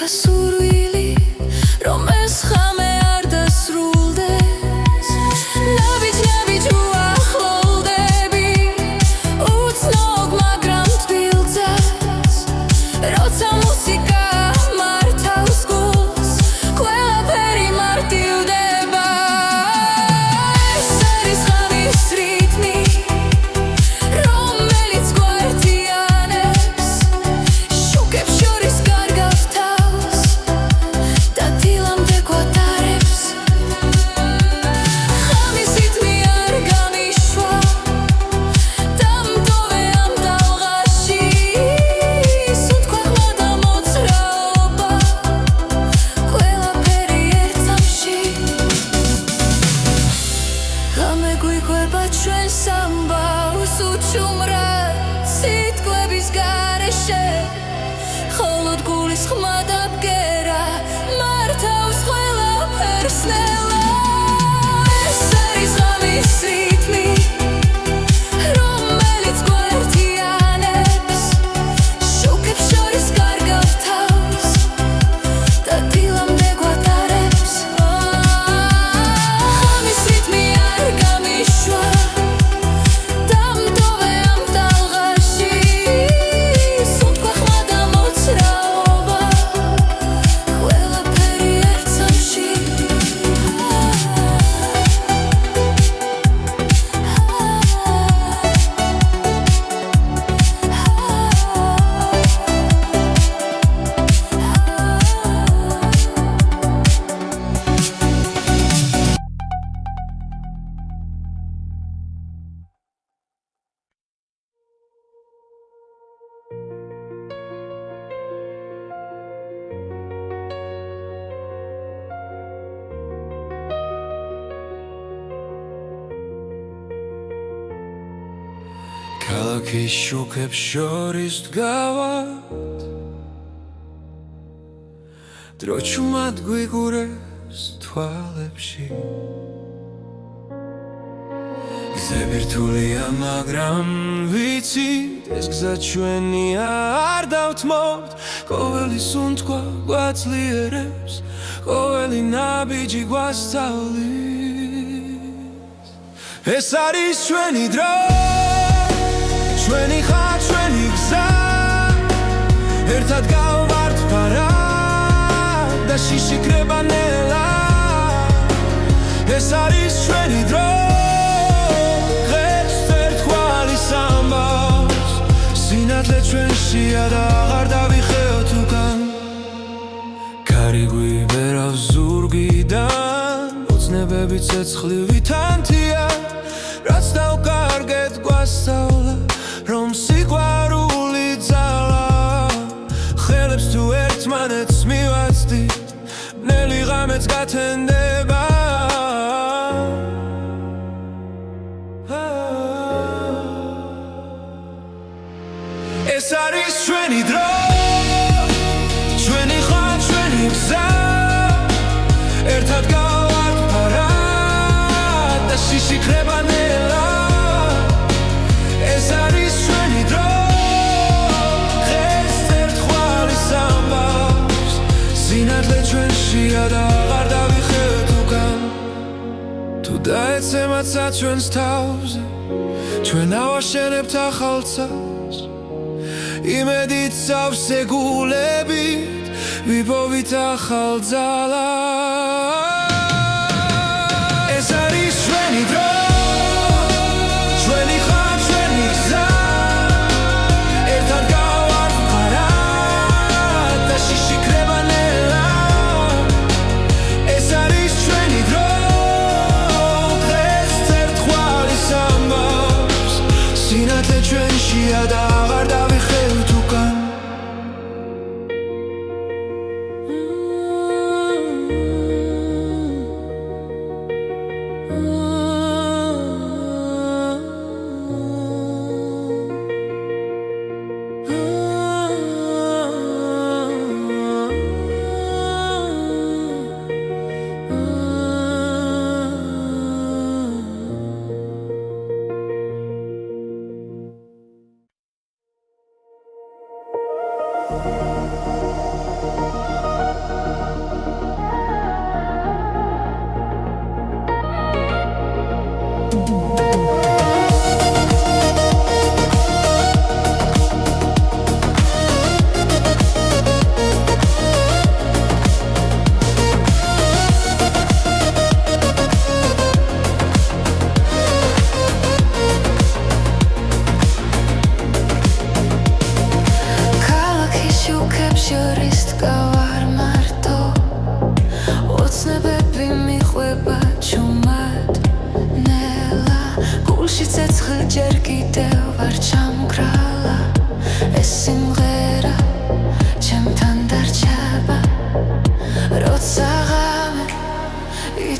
სურვილი რომ ეს ხამე არ დასრულდეს ნაბიჯ უახლოვდები უცნობ მაგრამ თბილ ძას როცა მუსიკა მართავს გულს ყველაფერი მარტივდება ეს არის ხამის რიტმი რომელიც გვართიანებს შუქებს შორის გარგავს თავს და დილამდე გვატარებს ხამის რიტმი არ გამიშვა დამტოვე ამ ტალღაში სუნთქვა და მოძრაობა ყველაფერი ერთ წამში ღამე გვიყვება ჩვენს ამბავს უჩუმრად სიტყვების გარეშე მხოლოდ გულის ხმა და ბგერა მართავს ყველაფერს ნელა ეს არის ღამის რიტმი რომელიც გვართიანებს შუქებს შორის გარგავს თავს და დილამდე გვატარებს ხამის რიტმი არ გამიშვა დამტოვე ამ ტალღაში სუნთქვა ხმა და მოძრაობა ყველაფერი ერთ წამში ქალაქის შუქებს შორის დგავად დრო ჩუმად გვიგურეს თვალებში გზები რთულია მაგრამ ვიცით ეს გზა ჩვენია არ დავთმობთ ყოველი სუნთქვა გვაძლიერებს ყოველი ნაბიჯი გვასწავლის ეს არის ჩვენი დრო ჩვენი ხარ ჩვენი გზა ერთად გავვართ ფარად და შიშიკრება ნელა ეს არის ჩვენი დრო დღეს ერთგვარი ამბავს სინათლე ჩვენშია და აღარ დავიხეოთ უკან კარი გვიბერავს ზურგიდან ოცნებები ცეცხლივი თანთია რაც დავკარგეთ გვასწავლა რომ სიყვარული ძალა ხელებს თუ ერთმანეთს მივაცდით ბნელი ღამეც გათენდება ეს არის ჩვენი დრო ჩვენი ხარ ჩვენი გზა ერთად გავვართ ფარად და შიშიკრება ნელა ეს არის ჩვენი დრო დღეს ერთგვარი ამბავს სინათლე ჩვენშია და აღარ დავიხევთ უკან თუ დაეცემაცა ჩვენს თავზე ჩვენ ავაშენებთ ახალ წელს იმედით სავსე გულებით ვიპოვით ახალ ძალას ეს არის ჩვენი დრო ჩვენი ხარ ჩვენი გზა ერთად გავვართ ფარად და შიშიკრება ნელა ეს არის ჩვენი დრო დღეს ერთგვარი ამბავს სინათლე ჩვენშია და აღარ დავიხევთ უკან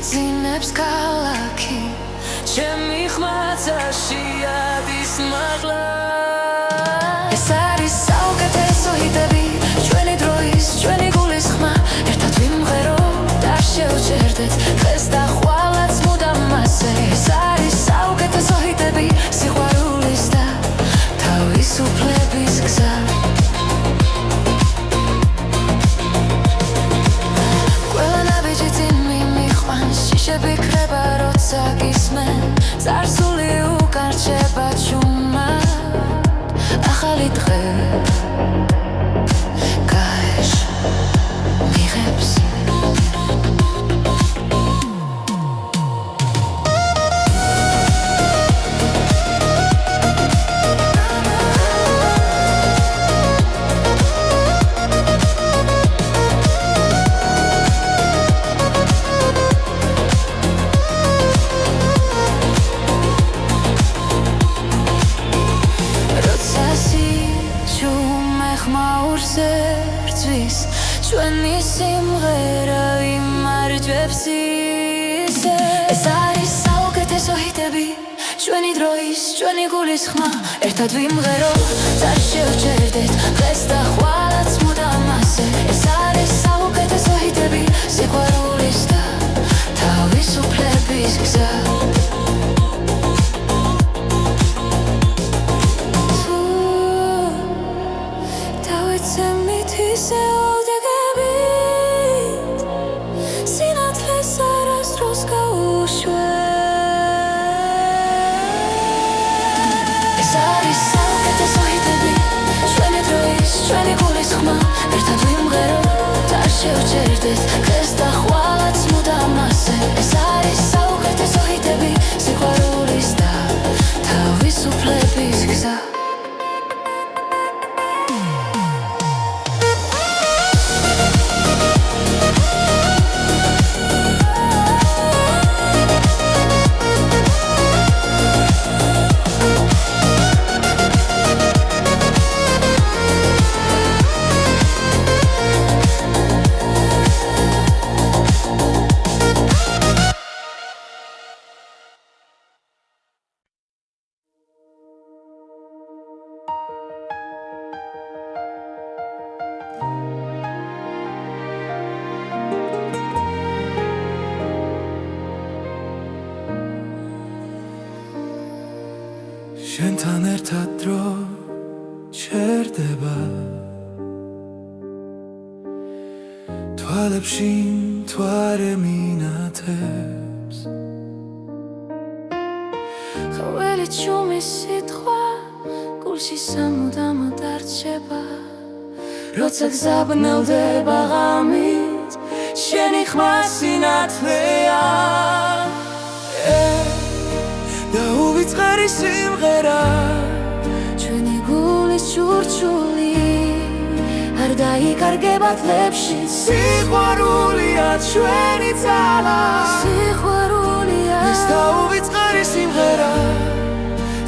იცინებს ქალაქი ჩემი ხმაცაში ადის მაღლა ეს არის საუკეთესო ჰიტები ჩვენი დროის ჩვენი გულის ხმა ერთად ვიმღეროთ არ შევჭერდეთ დღეს და ხვალაც მუდამ მასე ეს არის საუკეთესო ჰიტები სიყვარულის და თავისუფლების გზა შიშები ქრება როცა გისმენ წარსული უკარჩება ჩუმად ახალი დღე გაეშ მიღებს ჩვენი სიმღერა იმარჯვებს ისე ეს არის საუკეთესო ჰიტები ჩვენი დროის ჩვენი გულის ხმა ერთად ვიმღეროთ არ შევჭერდეთ დღეს და ხვალაც მუდამ მასე ეს არის საუკეთესო ჰიტები სიყვარულის და თავისუფლების გზა დავიცემით ისე ჩვენი გულის ხმა ერთად ვიმღეროთ არ შევჭერდეთ დღეს და ხვალაც მუდამ მასე ეს არის საუკეთესო ჰიტები სიყვარულის და თავისუფლების გზა შენთან ერთად დრო ჩერდება თვალებში მთვარე მინათებს ყოველი ჩუმის სიტყვა გულში სამუდამოდ არჩება როცა გზაბნელდება ღამით შენი ხმა სინათლეა და უვიწყარი სიმღერა ჩვენი გულის ჩურჩული არ დაიკარგება თლებში სიყვარულია ჩვენი ძალა სიყვარულია ეს და უვიწყარი სიმღერა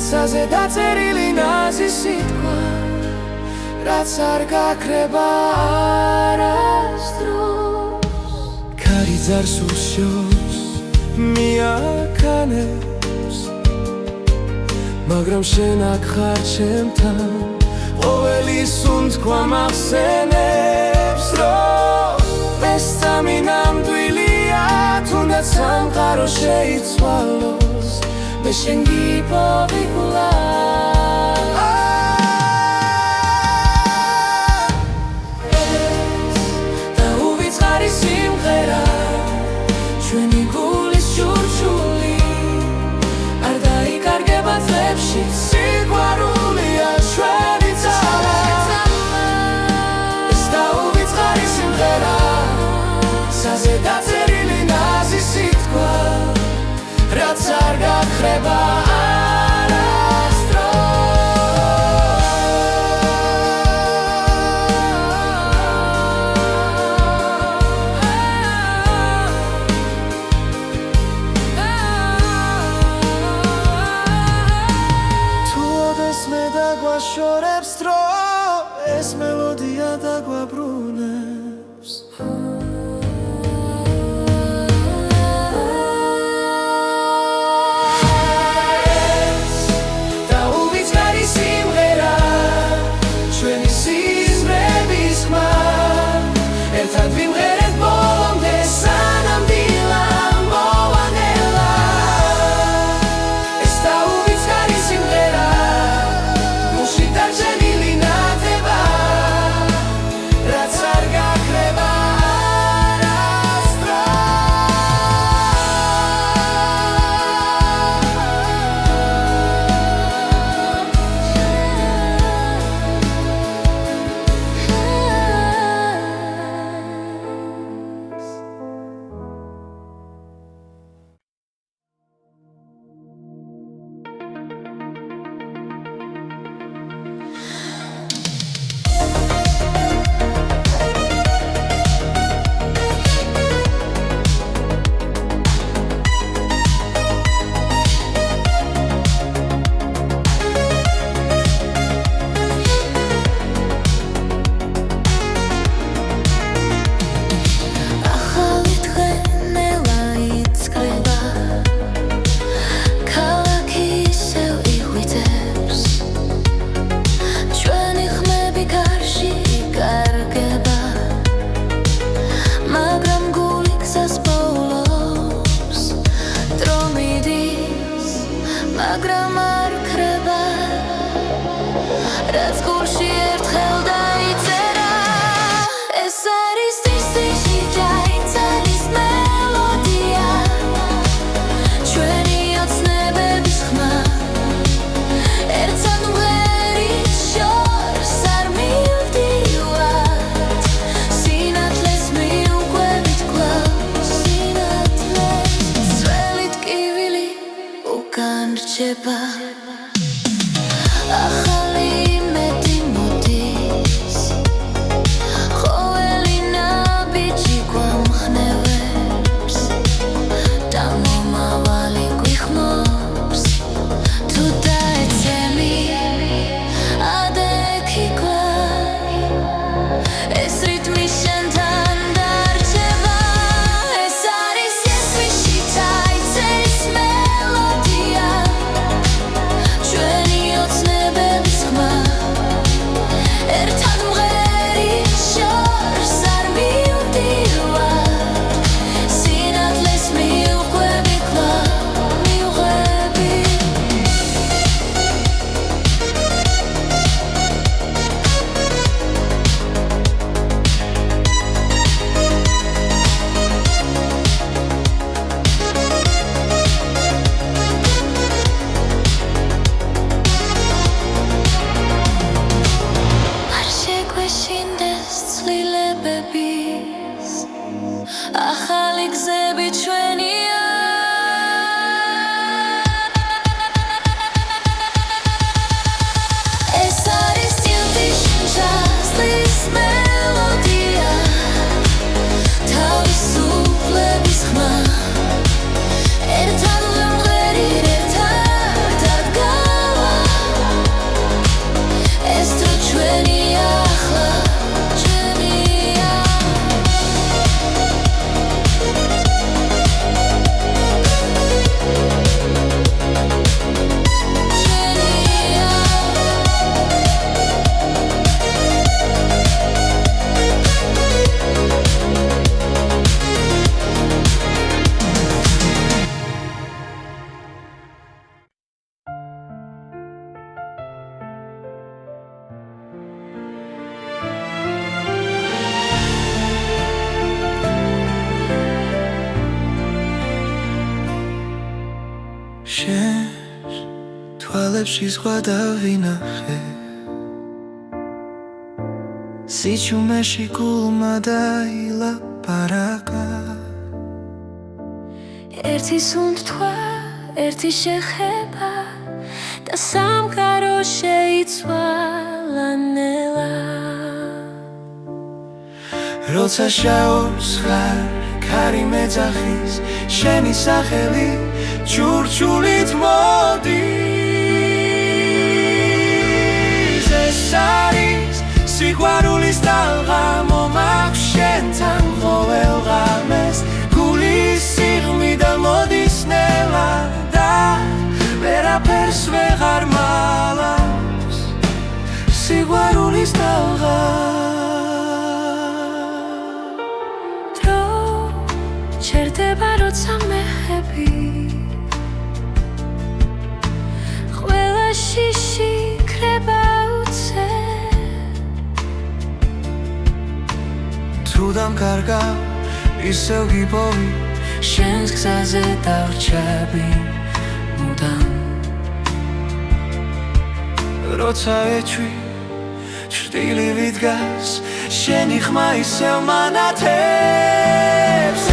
ცაზე დაწერილი ნაზი სიტყვა რაც არ გაქრება არასდროს ქარი ძარს უშოს მიაქანებს მაგრამ შენ აქ ხარ ჩემთან ყოველი სუნთქვა მახსენებს რომ ეს სამი ნამდვილია თუნდაც სამყარო შეიცვალოს მე შენ გიპოვიკლა და უვიწყარი სიმღერა ჩვენი გულის ჩურჩული არ დაიკარგება თლებში სიყვარულია ჩვენი ძალა ეს და უვიწყარი სიმღერა ცაზე დაწერილი ნაზი სიტყვა რაც არ გაქრება შორებს დრო ეს მელოდია დაგვაბრუნებს მაგრამ არ ქრება რაც გულში ერთხელ დაიწერა ეს არის ტისტიში დაიწერის მელოდია ჩვენი ოცნებების ხმა ერთად მღერის შორს არ მივდივართ სინათლეს მიუყვებით კლავს სინათლეს ძველი ტკივილი უკან რჩება ახალი იმედი მოდის ყოველი ნაბიჯი გვამხნევებს და მომავალი გვიხმობს თუ დაეცემი ადექი კლავ ეს რიტმი შენთან დარჩება ეს არის იესვიში დაიწერის მელოდია ჩვენი ოცნებების ხმა ერთად მღერის შორს არ მივდივართ სინათლეს მიუყვები კლავ მივღები არ შეგვეშინდეს ცვლილებების ახალი გზები ჩვენია ეს არის ტილტიშ-ჩასლის მელოდია თავისუფლების ხმა ერთად ვიმღერით ერთად ადგავა ეს დრო ჩვენია ახლა ჩვენია შენს თვალებში ზღვა დავინახე სიჩუმეში გულმა დაილაპარაკა ერთი სუნთქვა ერთი შეხება და სამყარო შეიცვალა ნელა როცა შაობს ხარ ქარი მეძახის შენი სახელი ჩურჩულით მოდის ეს არის სიყვარულის ტალღა მომაქვს შენთან ყოველ ღამეს გულის სიღმიდა მოდის ნელა და ვერაფერს ვეღარ მალავს სიყვარულის ტალღა დრო ჩერდება როცა მეხები ყველა შიში ქრება უცე თუ დამკარგავ ისევ გიპოვი შენს გზაზე დავრჩები მუდამ როცა ეჩვი ჭრტილივი დგას შენი ხმა ისევ მანათებს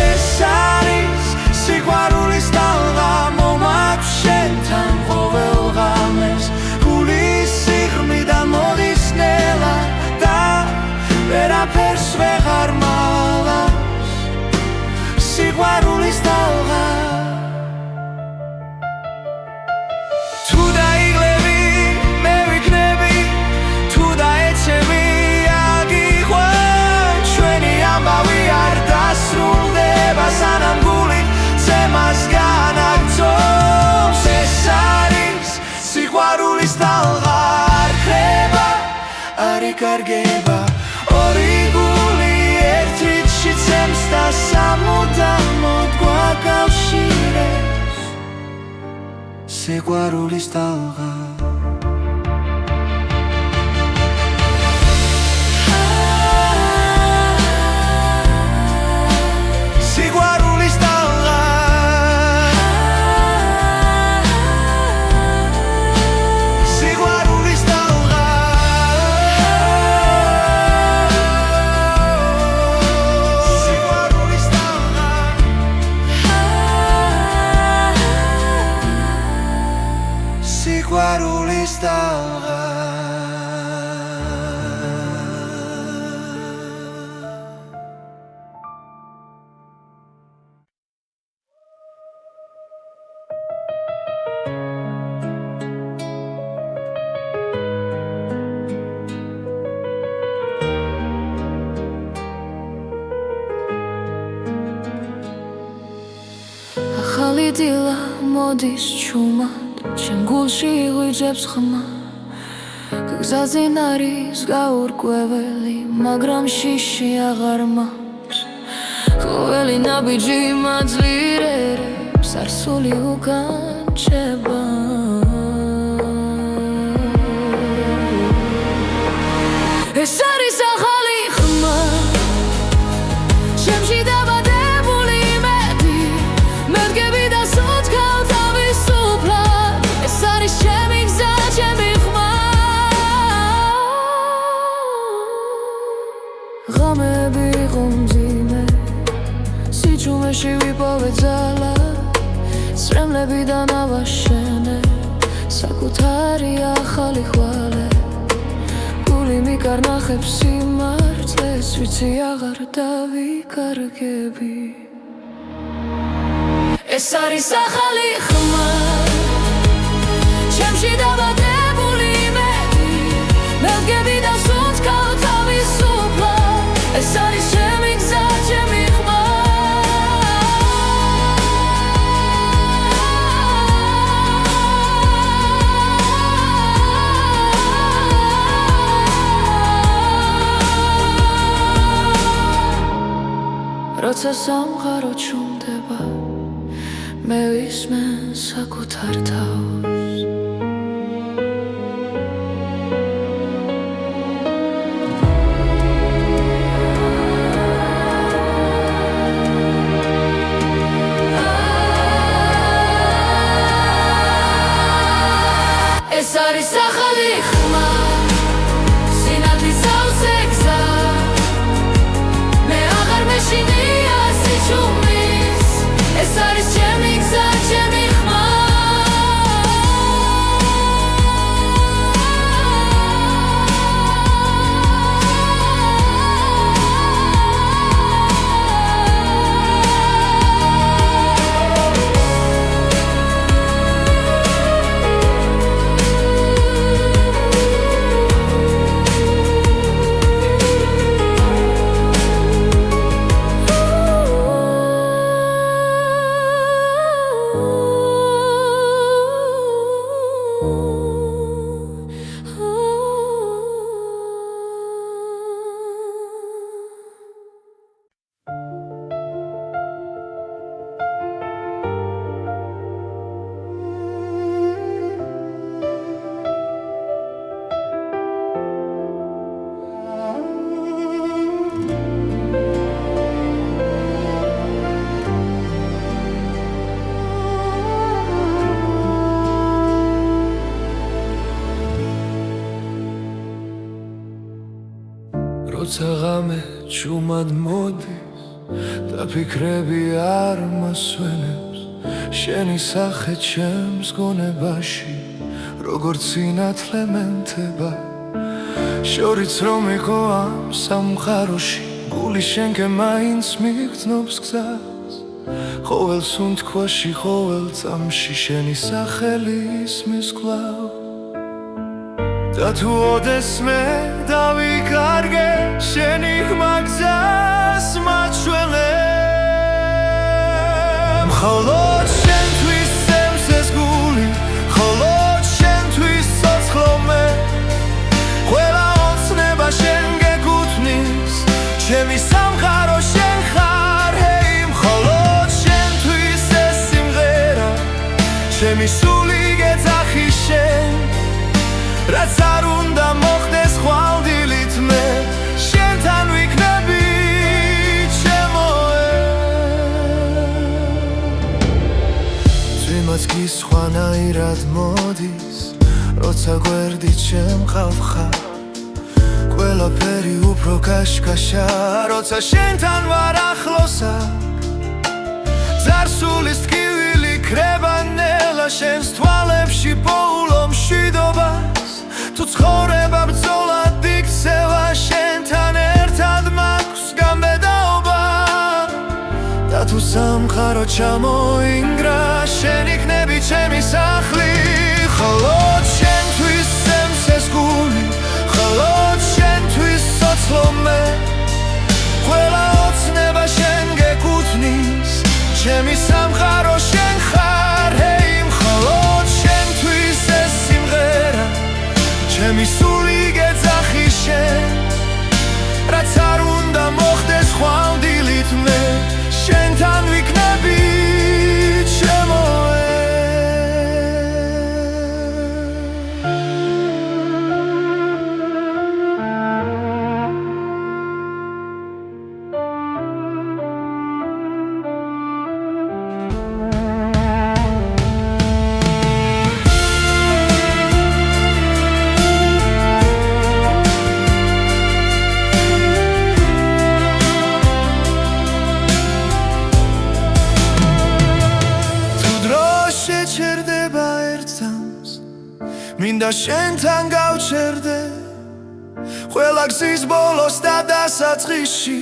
ეს არის სიყვარულის ტალღა მომაქვს შენთან ყოველ ღამეს გულის სიღმიდან მოდის ნელა და ვერაფერს ვეღარ მალავს სიყვარულის ტალღა თუ დაიღლები მე ვიქნები თუ დაეცემი აგიყვან ჩვენი ამბავი არ დასრულდება სანამ გული ძემას განაგრძობს ეს არის სიყვარულის ტალღა არ ხრება არ იკარგება ორი გული ერთიდში ძემს და სამუდამოდ გვაკავშირებს სიყვარულის ტალღა სიყვარულის ტალღა ახალი დილა მოდის ჩუმად ჩემ გულში იღვიძებს ხმა გზაზე არის გაურკვეველი მაგრამ შიში აღარ მაქვს ყოველი ნაბიჯი მაძლიერებს არსული უკან რჩება ეს არის ახალი ხმა ჩემში დაბადებული იმედი მევდგები და სუნთქავ თავისუფლად ეს არის ჩემი გზა ჩემი ხმა ღამეები იყო მძიმე სიჩუმეში ვიპოვე ძალა წრემლებიდან ავაშენე საკუთარი ახალი ხვალე გული მიკარნახებს სიმართლეს ვიცი აღარ დავიკარგები ეს არის ახალი ხმა ჩემში დაბადებული იმედი მევდგები და სუნთქავ თავისუფლად ეს არის ჩემი გზა ჩემი ხმა როცა სამყარო ჩუმდება მე ვისმე საკუთარ თავს ეს არის ახალი ხმა სინათლის ავზე გზა მე აღარ მეშინია სიჩუმის ეს არის ჩემი გზა ჩემი ხმა როცა ღამე ჩუმად მოდის და ფიქრები არ მასვენებს შენი სახე ჩემს გონებაში როგორც სინათლე მენთება შორიც რომ იყო ამ სამყაროში გული შენკენ მაინც მიგრძნობს გზას ყოველ სუნთქვაში ყოველ წამში შენი სახელი ისმის კვლავ და თუ ოდესმე დავიკარგე შენი ხმა გზას მაჩვენე მხოლოდ შენთვის სემს ეს გული მხოლოდ შენთვის ცოცხლო მე ყველა ოცნება შენ გეკუთვნის ჩემი სამყარო შენ ხარ ჰეი მხოლოდ შენთვის ეს სიმღერა ჩემი სული ეძახი შენ რაც არ უნდა მოხდეს ხვალდილით მე შენთან ვიქნები ჩემოე ძვიმაც კი სხვანაირად მოდის როცა გვერდით შემყავ ხარ ყველაფერი უფრო კაშკაშა როცა შენთან ვარ ახლოსა ძარსულის ტკივილი ქრება ნელა შენს თვალებში პოულო მშვიდობას თუ ცხოვრება ბრძოლად იქცევა შენთან ერთად მაქვს გამბედაობა და თუ სამყარო ჩამოინგრა შენ იქნები ჩემი სახლი მხოლოდ შენთვის სემსეს გული მხოლოდ შენთვის სოცლო მე ყველა ოცნება შენ გეკუთვნის ჩემი სამყარო შენ ხარ ჰეი მხოლოდ შენთვის ეს სიმღერა ჩემი სული გეძახი შენ რაც არ უნდა მოხდეს ხვალდილით მე შენთან ვიქნები ჩემოე შეჩერდება ერთს მინდა შენთან გავჩერდე ყველა გზის ბოლოს და დასაწყისში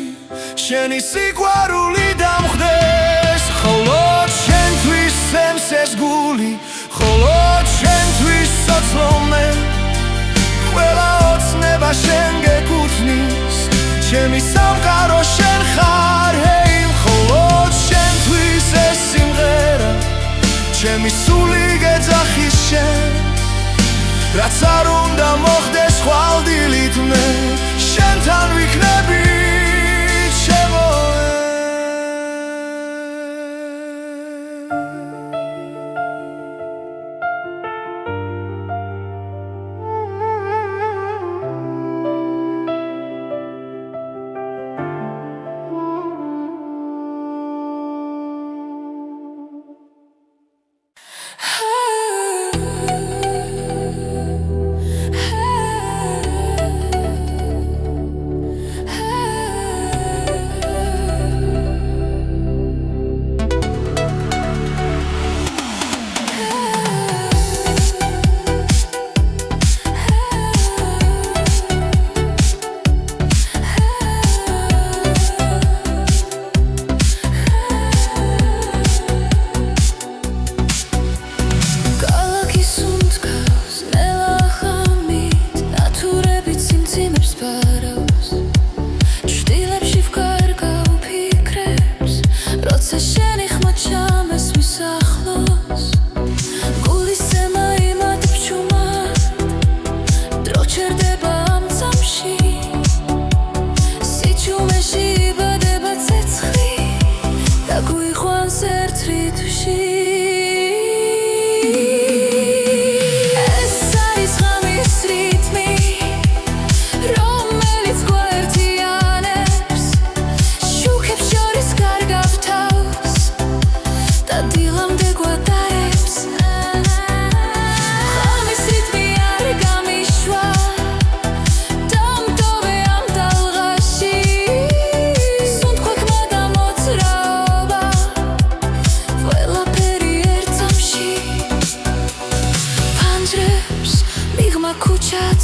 შენი სიყვარული დამხდეს მხოლოდ შენთვის სემსეს გული მხოლოდ შენთვის სოცლო მე ყველა ოცნება შენ გეკუთვნის ჩემი სამყარო შენ ხარ ჰეი მხოლოდ შენთვის ეს სიმღერა ჩემი სული გეძახი შენ რაც არ უნდა მოხდეს ხვალდილით მე შენთან ვიქნები ჩემოე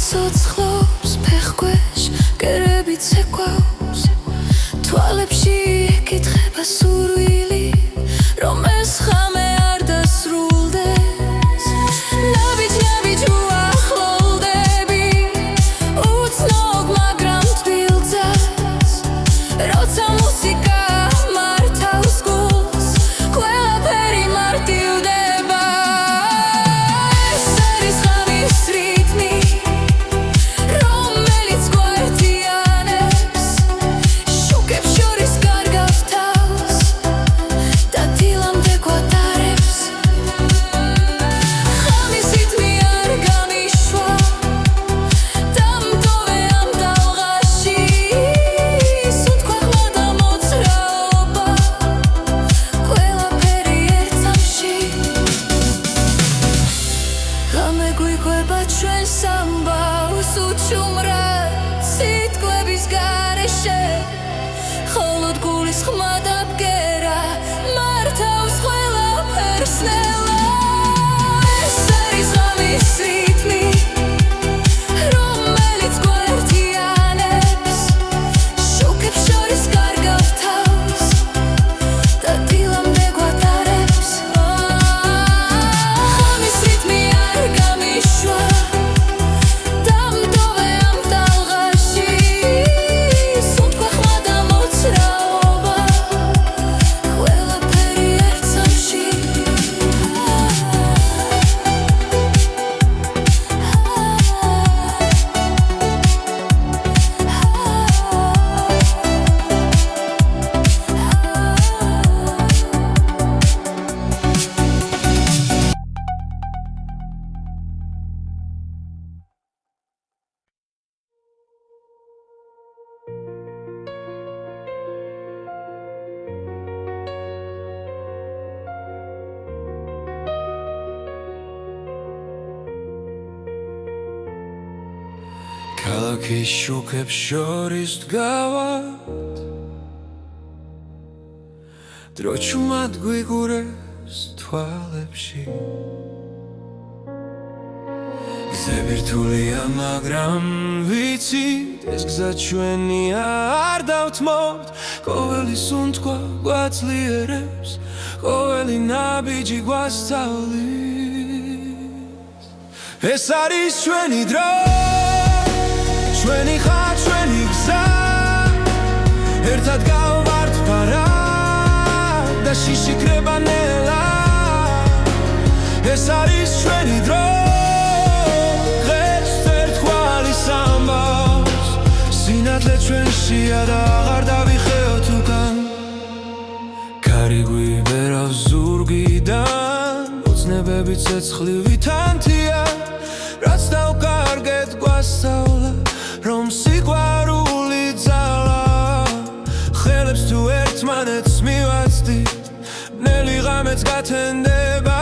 ცოცხლობს ფეხქვეშ კერები ცეკვავს თვალებში ეკითხება სურვილი რომ ეს ხამე არ დასრულდეს ნაბიჯ უახლოვდები უცნობ მაგრამ თბილწას როცა მუსიკა მართავს გულს ყველაფერი მარტივდება ეს არის ხამის რიტმი რომელიც გვაერთიანებს შუქებს შორის კარგავს თავს ქალაქის შუქებს შორის დგავართ დრო ჩუმად გვიგურეს თვალებში გზები რთულია მაგრამ ვიცით ეს გზა ჩვენია არ დავთმობთ ყოველი სუნთქვა გვაძლიერებს ყოველი ნაბიჯი გვასწავლის ეს არის ჩვენი დრო ჩვენი ხარ ჩვენი გზა ერთად გავვართ პარად და შიშიქრება ნელა ეს არის ჩვენი დრო სინათლე ჩვენშია და აღარ დავიხეოთ უკან ქარი გვიბერავს ზურგიდან ოცნებები ცეცხლივი თანთია რაც დავკარგეთ გვასწავლა რომ სიყვარული ძალა ხელებს თუ ერთმანეთს მივაცდით ბნელი ღამეც გათენდება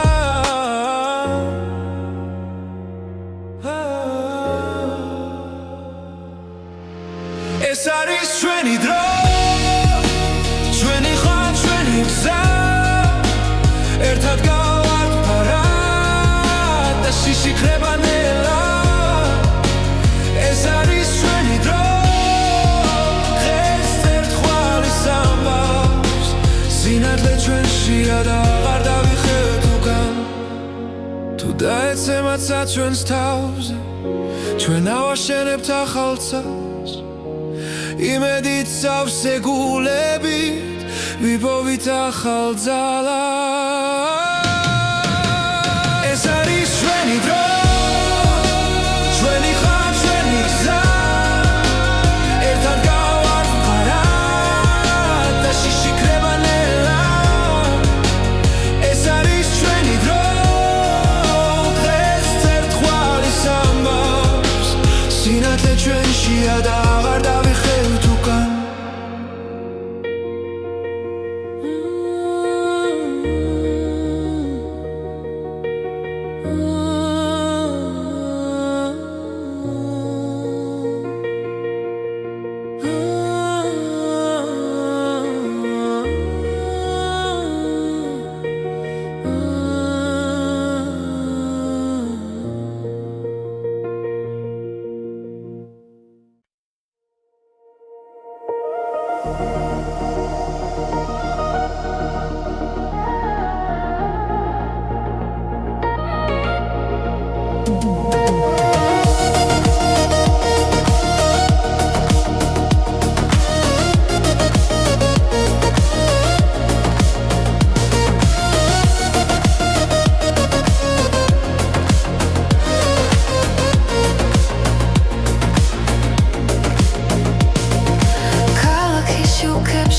ეს არის ჩვენი დრო ჩვენი ხარ ჩვენი გზა ერთად გავართ პარად და შიშიქრება ნელა ეს არის ჩვენი დრო დღეს ერთხვალის ამბავს სინათლე ჩვენშია და აღარ დავიხევთ უკან თუ დაეცემაცა ჩვენს თავზე ჩვენ ავაშენებთ ახალ წელს იმედით სავსე გულებით ვიპოვით ახალ ძალას ეს არის ჩვენი დრო ჩვენი ხარ ჩვენი გზა ერთად გავართ პარად და შიშიქრება ნელა ეს არის ჩვენი დრო დღეს ერთხვალის ამბავს სინათლე ჩვენშია და აღარ დავიხევთ უკან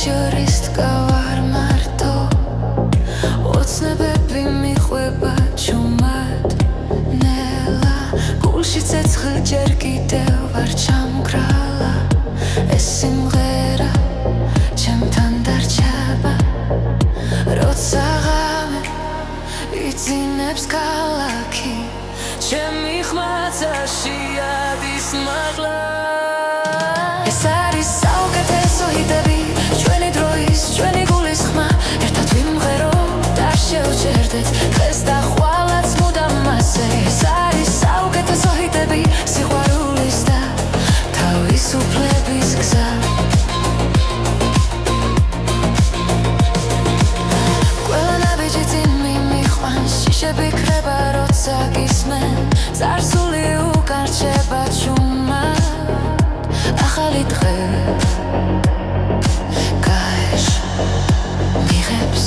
შორის დგავარ მარტო ოცნებები მიყვება ჩუმად ნელა გულში ცეცხლ ჯერ კიდევ ვარ ჩამქრალა ეს სიმღერა ჩემთან დარჩება როცა ღამე იძინებს ქალაქი ჩემი ხმაცაში ადის მაღლა ეს არის საუკეთესო ჰიტები ჩვენი დროის ჩვენი გულის ხმა ერთად ვიმღეროთ არ შევჭერდეთ დღეს და ხვალაც მუდამ მასე ეს არის საუკეთესო ჰიტები სიყვარულის და თავისუფლების გზა ყველა ნაბიჯი წინ მიმიყვანს შიშები ქრება როცა გისმენ წარსული უკან რჩება ჩუმად ახალი დღე გაეშ მიღებს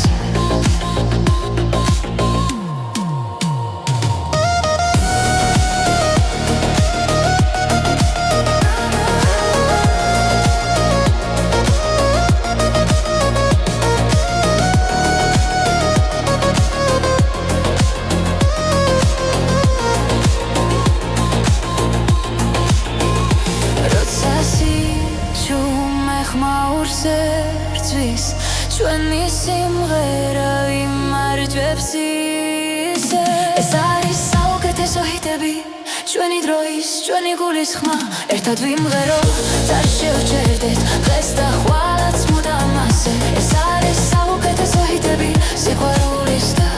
ჩვენი დროის, ჩვენი გულის ხმა ერთად ვიმღერო და შევჭერდეთ დღეს და ხვალაც მუდამ ასე ეს არის საუკეთესო ჰიტები სიყვარულის და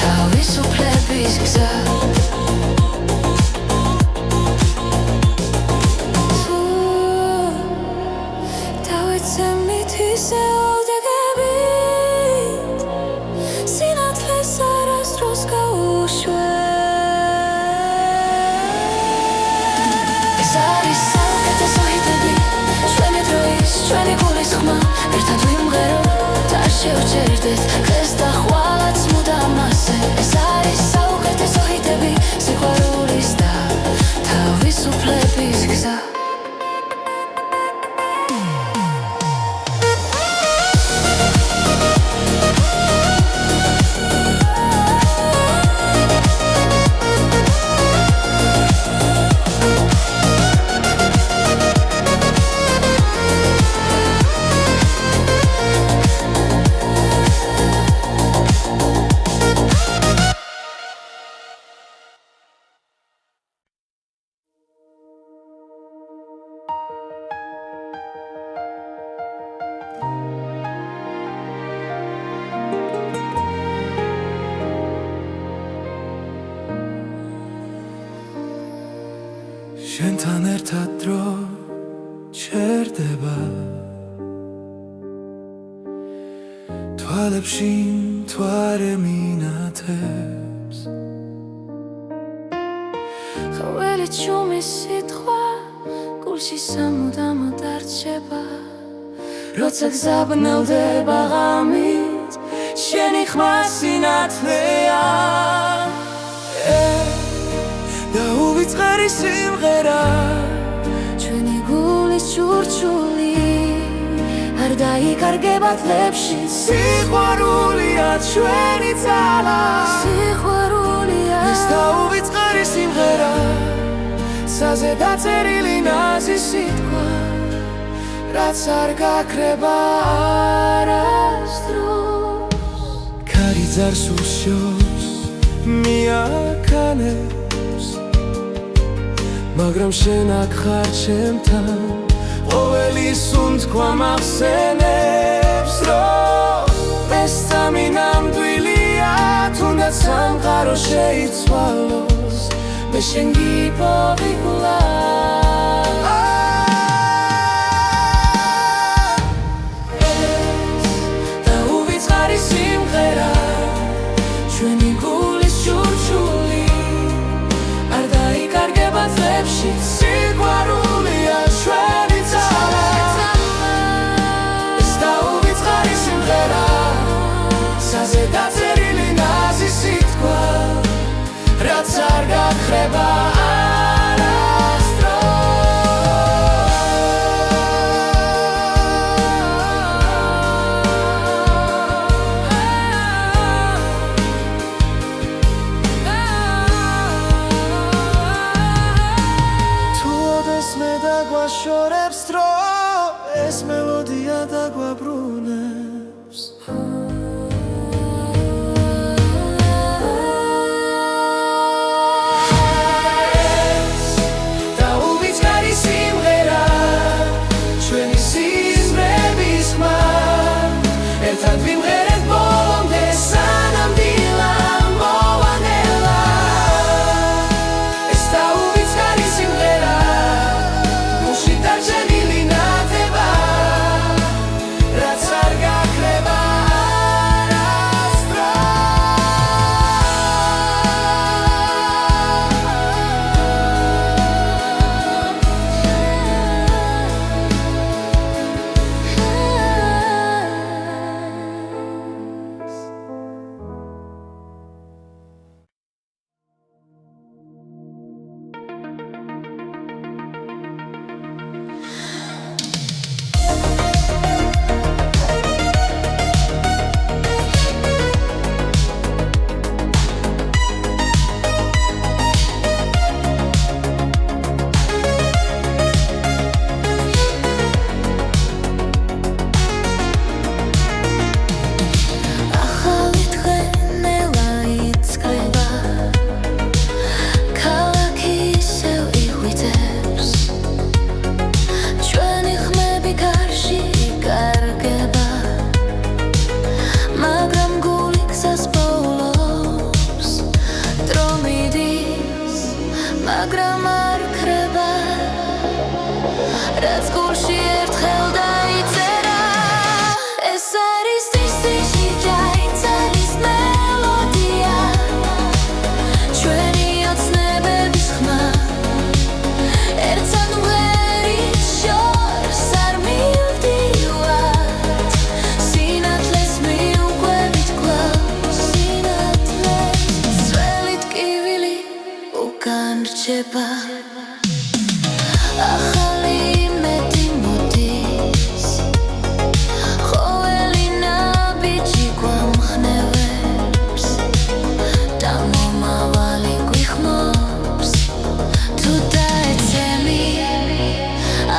თავისუფლების გზა დავიცემით ისე ოდეგებით სინათლეს არასდროს გაუშვებ ჩვენი გულის ხმა ერთად ვიმღერო და შევჭერდეთ დღეს და ხვალაც მუდამ ასე ეს არის საუკეთესო ჰიტები სიყვარულის და თავისუფლების გზა შენთან ერთად დრო ჩერდება თვალებში მთვარე მინათებს ყოველი ჩუმი სიტყვა გულში სამუდამოდ არჩება როცა გზაბნელდება ღამით შენი ხმა სინათლეა და უვიწყარი სიმღერა ჩვენი გულის ჩურჩული არ დაიკარგება თლებში სიყვარულია ჩვენი ძალა სიყვარულია ეს და უვიწყარი სიმღერა ცაზე დაწერილი ნაზი სიტყვა რაც არ გაქრება არასდროს ქარი ძარს უშოს მიაქანებს მაგრამ შენ აქ ხარ ჩემთან ყოველი სუნთქვა მახსენებს რომ ეს სამი ნამდვილია თუნდაც სამყარო შეიცვალოს მე შენ გიპოვი კვლავ და უვიწყარი სიმღერა ჩვენი გულის ჩურჩული არ დაიკარგება თლებში სიყვარულია ჩვენი ძალა ეს და უვიწყარი სიმღერა ცაზე დაწერილი ნაზი სიტყვა რაც არ გაქრება არასდროს რჩება ახალი იმედი მოდის ყოველი ნაბიჯი გვამხნევებს და მომავალი გვიხმობს თუ დაეცემი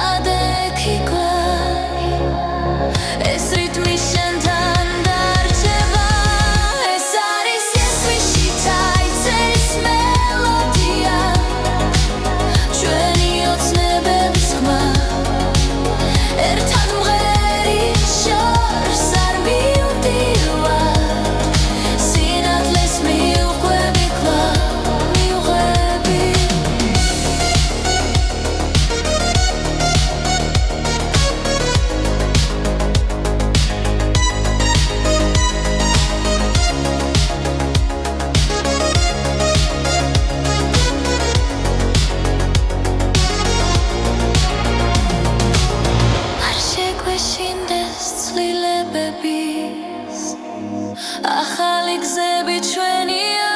ადექი კლავ ეს რიტმი შენთან დარჩება ეს არის ესვიში დაიწერის მელოდია ჩვენი ოცნებების ხმა ერთად მღერი შორს არ მივდივარ სინათლეს მივყვები კლავ მივყვები არ შეგვეშინდეს ცვლილებების ახალი გზები ჩვენია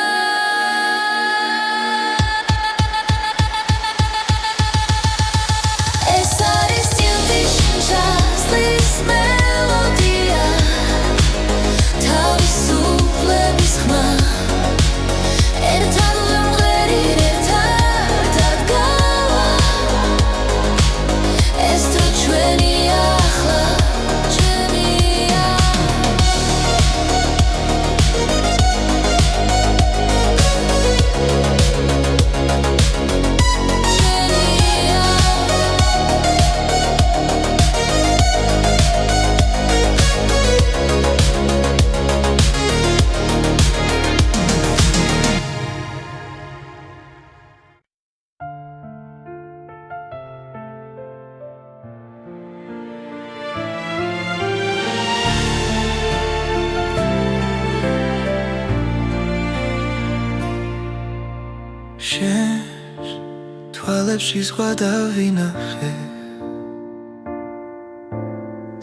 ეს არის წილდის ჩასლის მელოდია თავისუფლების ხმა ერთად ვიმღერი ერთად ადგავა ეს თუ ჩვენია ახლა ჩვენია შენს თვალებში ზღვა დავინახე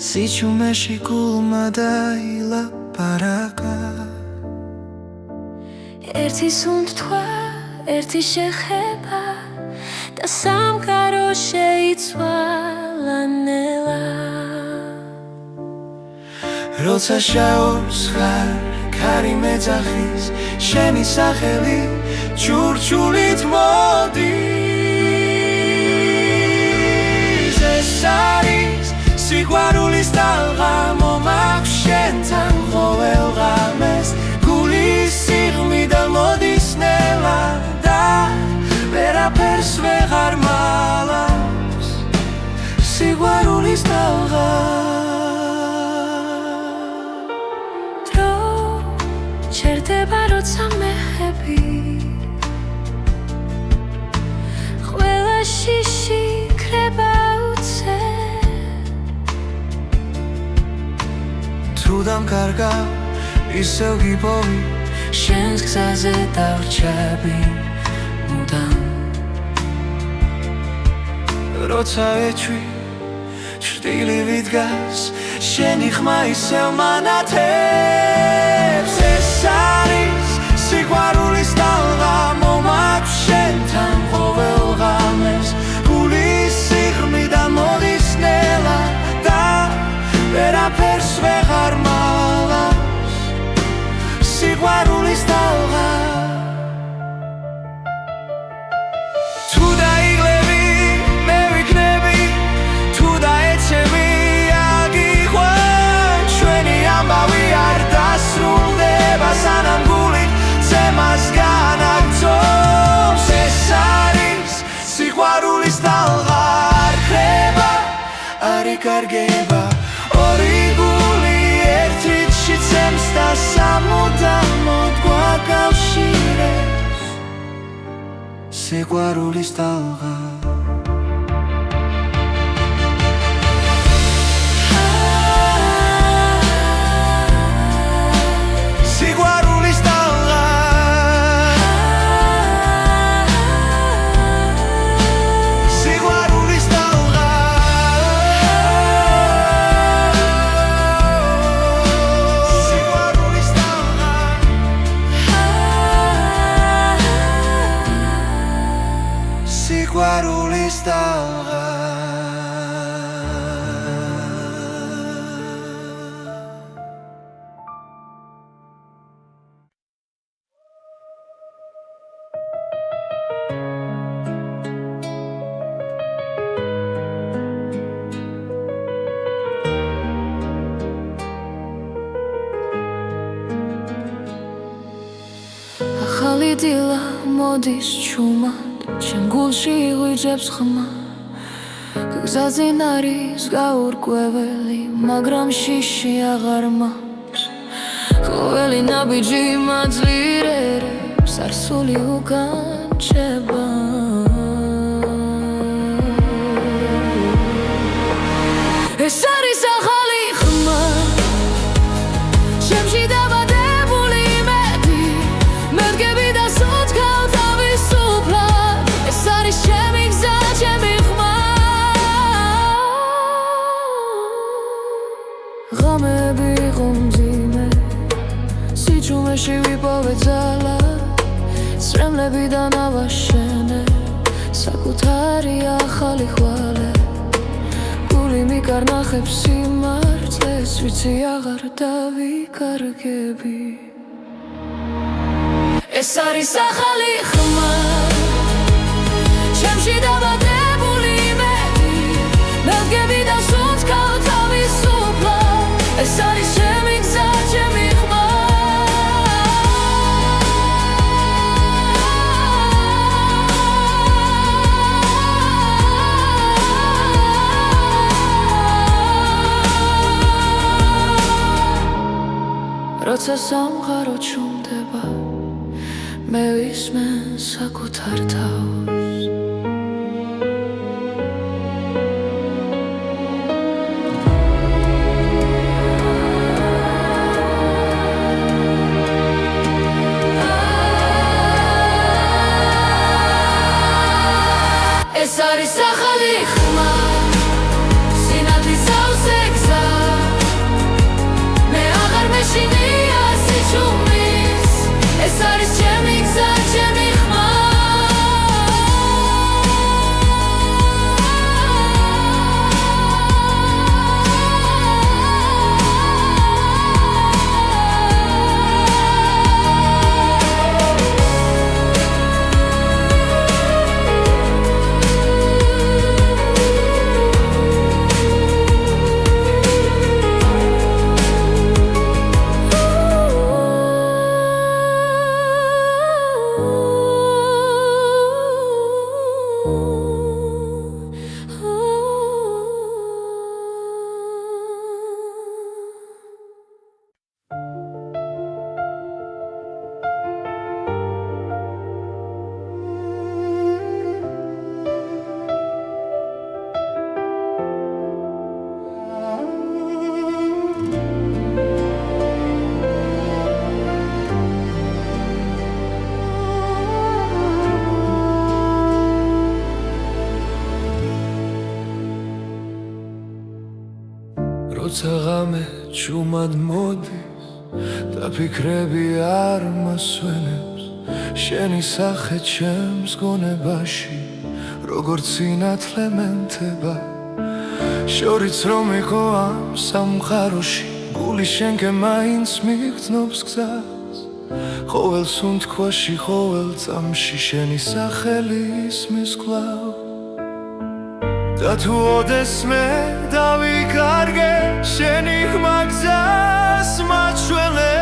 სიჩუმეში გულმა დაილაპარაკა ერთი სუნთქვა ერთი შეხება და სამყარო შეიცვალა ნელა როცა შაობს ხარ ქარი მეძახის შენი სახელი ჩურჩულით მოდის ეს არის სიყვარულის ტალღა მომაქვს შენთან ყოველ ღამეს გულის სიღრმიდან მოდის ნელა და ვერაფერს ვეღარ მალავს სიყვარულის ტალღა დრო ჩერდება როცა მეხები ყველა შიში ქრება უცე თუ დამკარგა ისევ გიპოვი შენს გზაზე დავრჩები მუდამ როცა ეჩვი ჭრტილივით დგას შენი ხმა ისევ მანათებს ეს არის სიყვარულის ტალღა მომაქვს შენთან ყოველ ღამეს გულის სიღრმიდან მოდის ნელა და ვერაფერს ვეღარ მალავს სიყვარულის ტალღა თუ დაიღლები მე ვიქნები თუ დაეცემი აგიყვან ჩვენი ამბავი არ დასრულდება სანამ გული ცემას განაგრძობს ეს არის სიყვარულის ტალღა არ ხრება არ იკარგება ორი გული ერთიდში ცემს და სამუდამოდ გვაკავშირებს სიყვარულის ტალღა სიყვარულის ტალღა სიყვარულის ტალღა სიყვარულის ტალღა სიყვარულის ტალღა ახალი დილა მოდის ჩუმად ჩემ გულში იღვიძებს ხმა გზაზე არის გაურკვეველი მაგრამ შიში აღარ მაქვს ყოველი ნაბიჯი მაძლიერებს არსული უკან რჩება ეს არის ახალი ხმა ჩემში დაბადებული იმედი მერგები და სუცქავ თავისუფლად ეს არის ჩემი გზა ჩემი ხმა ღამეები იყო მძიმე სიჩუმეში ვიპოვე ძალა სრემლებიდან ავაშენე საკუთარი ახალი ხვალე გული მიკარნახებს სიმართლეს ვიცი აღარ დავიკარგები ეს არის ახალი ხმა ჩემში დაბადებული იმედი მელგები და სუცქავ თავისუფლად ეს არის ჩემი გზა ჩემი ხმა როცა სამყარო ჩუმდება მე ვისმე საკუთარ თავს ეს არის ახალი ხმა სინათლის სავსე გზა მე აღარ მეშინია სიჩუმის ეს არის ჩემი გზა ჩემი ხმა როცა ღამე ჩუმად მოდის და ფიქრები არ მასვენებს შენი სახე ჩემს გონებაში როგორც სინათლე მენთება შორიც რომ იყო ამ სამყაროში გული შენკენ მაინც მიგრძნობს გზას ყოველ სუნთქვაში ყოველ წამში შენი სახელი ისმის კვლავ და თუ ოდესმე დავიკარგე შენი ხმა გზას მაჩვენე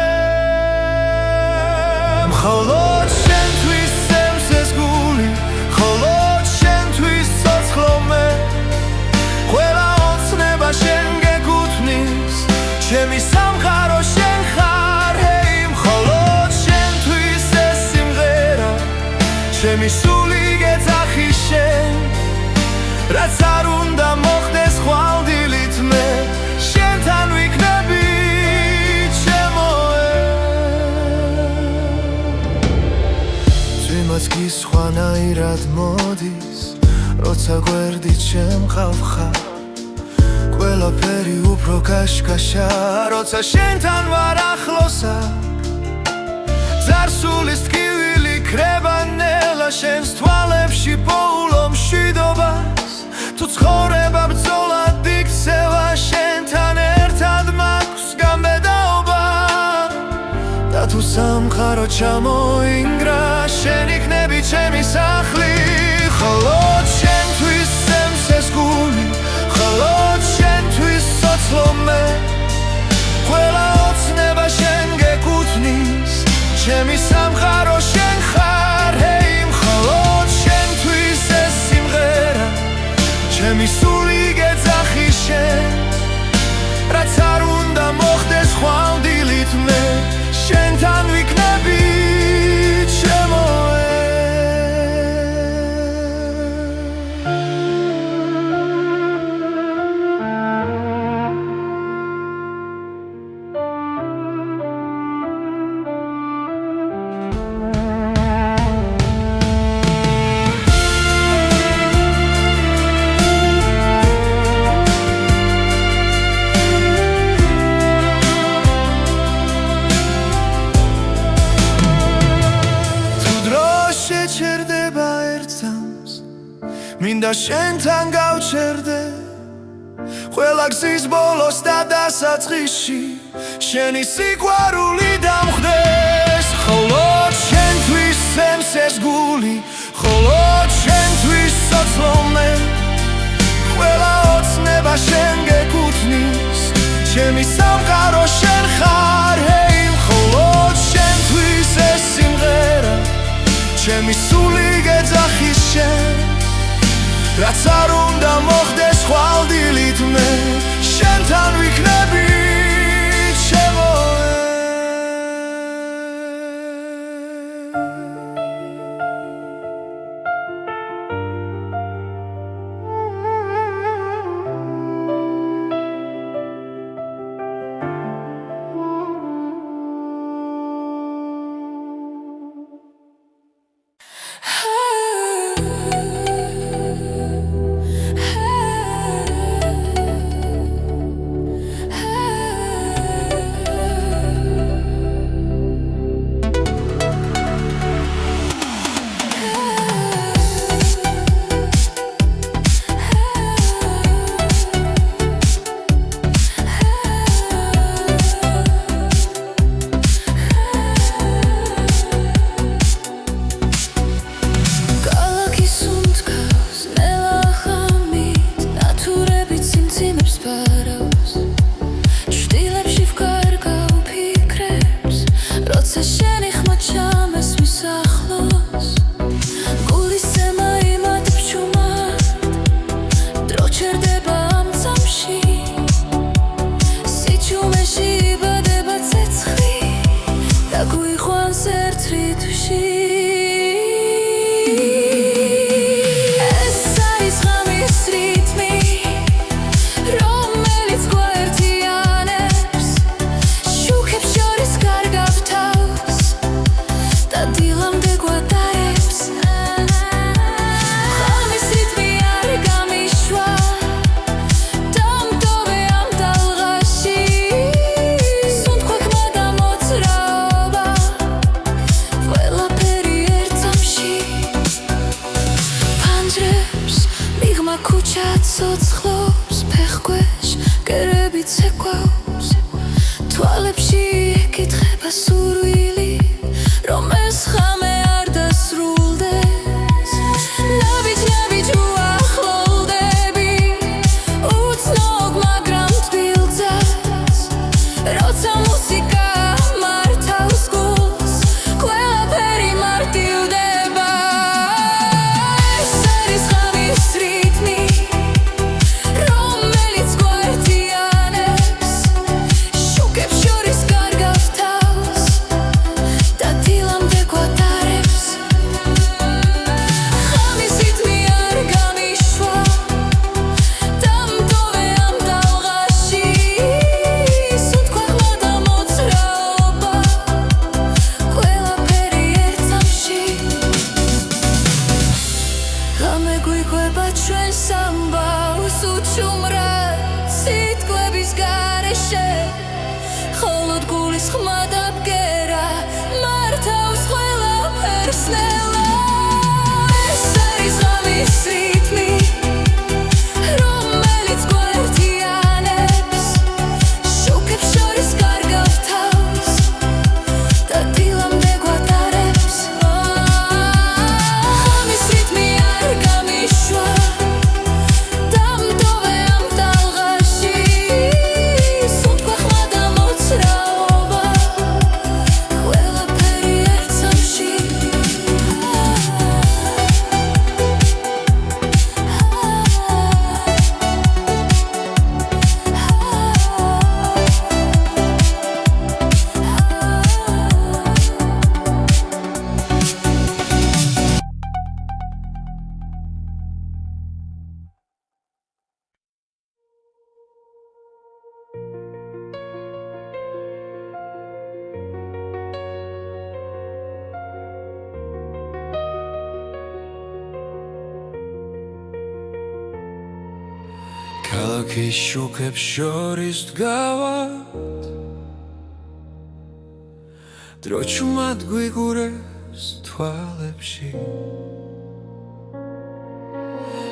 მხოლოდ შენთვის წევს ეს გული მხოლოდ შენთვის ცოცხლო მე ყველა ოცნება შენ გეკუთვნის ჩემი სამყარო შენ ხარ ჰეი მხოლოდ შენთვის ეს სიმღერა ჩემი სული გეძახი შენ რაც არ უნდა მოხდეს ხვალდილით მე შენთან ვიქნები ჩემოე ძვიმაც კი სხვანაირად მოდის როცა გვერდით შემყავ ხარ ყველაფერი უფრო კაშკაშა როცა შენთან ვარ ახლოსა ძარსულის ტკივილი ქრება ნელა შენს თვალებში პოულომში ცხოვრება ბრძოლად იქცევა შენთან ერთად მაქვს გამბედაობა და თუ სამყარო ჩამოინგრა შენ იქნები ჩემი სახლი მხოლოდ შენთვის სემსეს გული მხოლოდ შენთვის სოცლო მე ყველა ოცნება შენ გეკუთვნის ჩემი სამყარო შენ ხარ ჰეი მხოლოდ შენთვის ეს სიმღერა ჩემი სული გეძახი შენ რაც არ უნდა მოხდეს ხვალდილით მე შენთან ვიქნები ჩემო შეჩერდება ერთსამს მინდა შენთან გავჩერდე ყველა გზის ბოლოს და დასაწყისში შენი სიყვარული დამხდეს მხოლოდ შენთვის სემსეს გული მხოლოდ შენთვის სოცლო მე ყველა ოცნება შენ გეკუთვნის ჩემი სამყარო შენ ხარ ჰეი მხოლოდ შენთვის ეს სიმღერა ჩემი სული გეძახი შენ რაც არ უნდა მოხდეს ხვალდილით მე შენთან ვიქნები ჩემო ცოცხლობს ფეხქვეშ კერები ცეკვავს თვალებში ეკითხება სურვილი რომ ეს ხამე არ დასრულდეს ნაბიჯ უახლოვდები უცნობ მაგრამ თბილძას როცა მუსიკა მართავს გულს ყველაფერი მარტივდება ეს არის ხამის რიტმი ჩვენ სამბავს უჩუმრად სიტყვების გარეშე ხოლოდ გულის ხმა და ბგერა მართავს ყველაფერს ნელა ეს არის ღამის რიტმი ქალაქის შუქებს შორის დგავართ დრო ჩუმად გვიგურეს თვალებში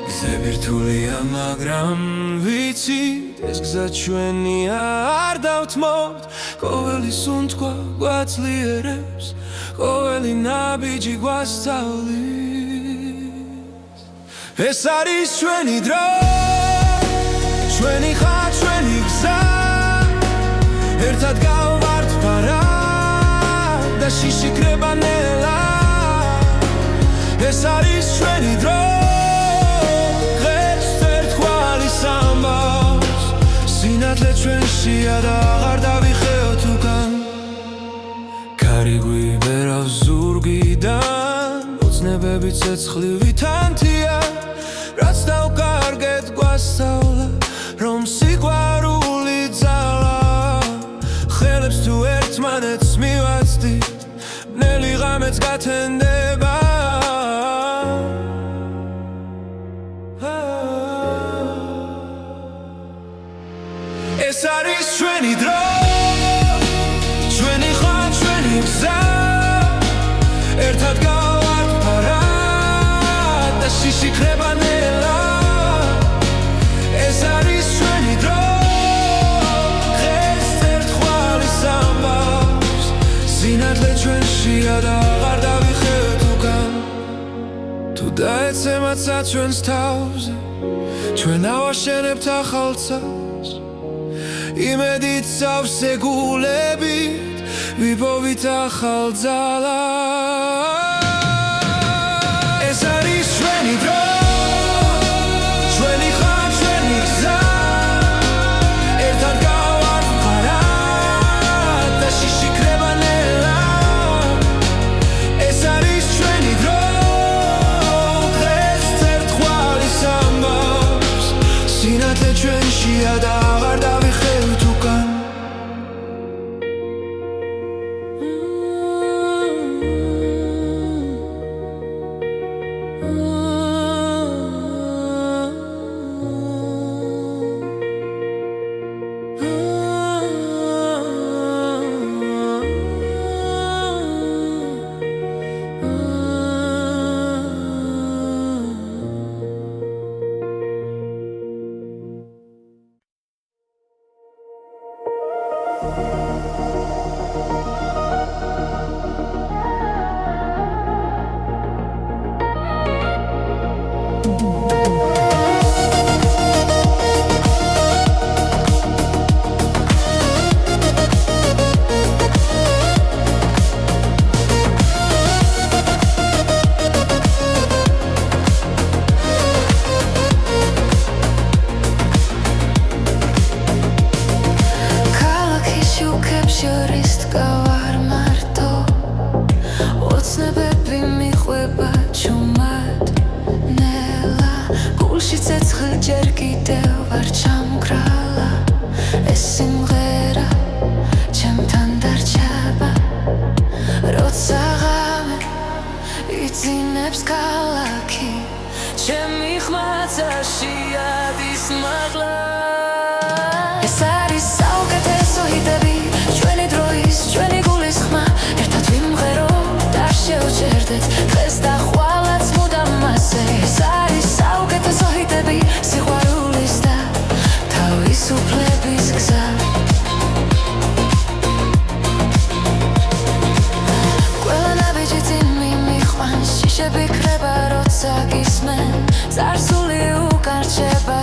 გზები რთულია მაგრამ ვიცით ეს გზა ჩვენია არ დავთმობთ ყოველი სუნთქვა გვაძლიერებს ყოველი ნაბიჯი გვასწავლის ეს არის ჩვენი დრო ჩვენი ხარ ჩვენი გზა ერთად გავვართ პარად და შიში კრება ნელა ეს არის ჩვენი დრო სინათლე ჩვენშია და აღარ დავიხეოთ უკან კარი გვიბერავს ზურგიდან ოცნებები ცეცხლივი თანთია რაც დავკარგეთ გვასწავლა რომ სიყვარული ძალა ხელებს თუ ერთმანეთს მივაცდით ბნელი ღამეც გათენდება ეს არის ჩვენი დრო ჩვენი ხარ ჩვენი გზა ერთად გავვართ პარად და შიში კრება ნელა ეს არის ჩვენი დრო დღეს ერთხვალის ამბავს სინათლე ჩვენშია და აღარ დავიხევთ უკან თუ დაეცემაცა ჩვენს თავზე ჩვენ ავაშენებთ ახალ ცას იმედით სავსე გულებით ვიპოვით ახალ ძალას ეს არის ჩვენი დრო ჩვენი ხარ ჩვენი გზა ერთად გავვართ პარად და შიში კრება ნელა ეს არის ჩვენი დრო დღეს ერთხვალის ამბავს სინათლე ჩვენშია და აღარ დავიხევთ უკან შორის დგავარ მარტო ოცნებები მიყვება ჩუმად ნელა გულში ცეცხლი ჯერ კიდევ არ ჩამგრალა ეს სიმღერა ჩემთან დარჩება როცა ღამე იძინებს ქალაქი ჩემი ხმაცაში ადის მაღლა ეს არის საუკეთესო ჰიტები ჩვენი დროის ჩვენი გულის ხმა ერთად ვიმღეროთ არ შევჭერდეთ დღეს და ხვალაც მუდამ მასე ეს არის საუკეთესო ჰიტები სიყვარულის და თავისუფლების გზა ყველა ნაბიჯი წინ მიმიყვანს შიშები კრება როცა გისმენ წარსული უკარჩება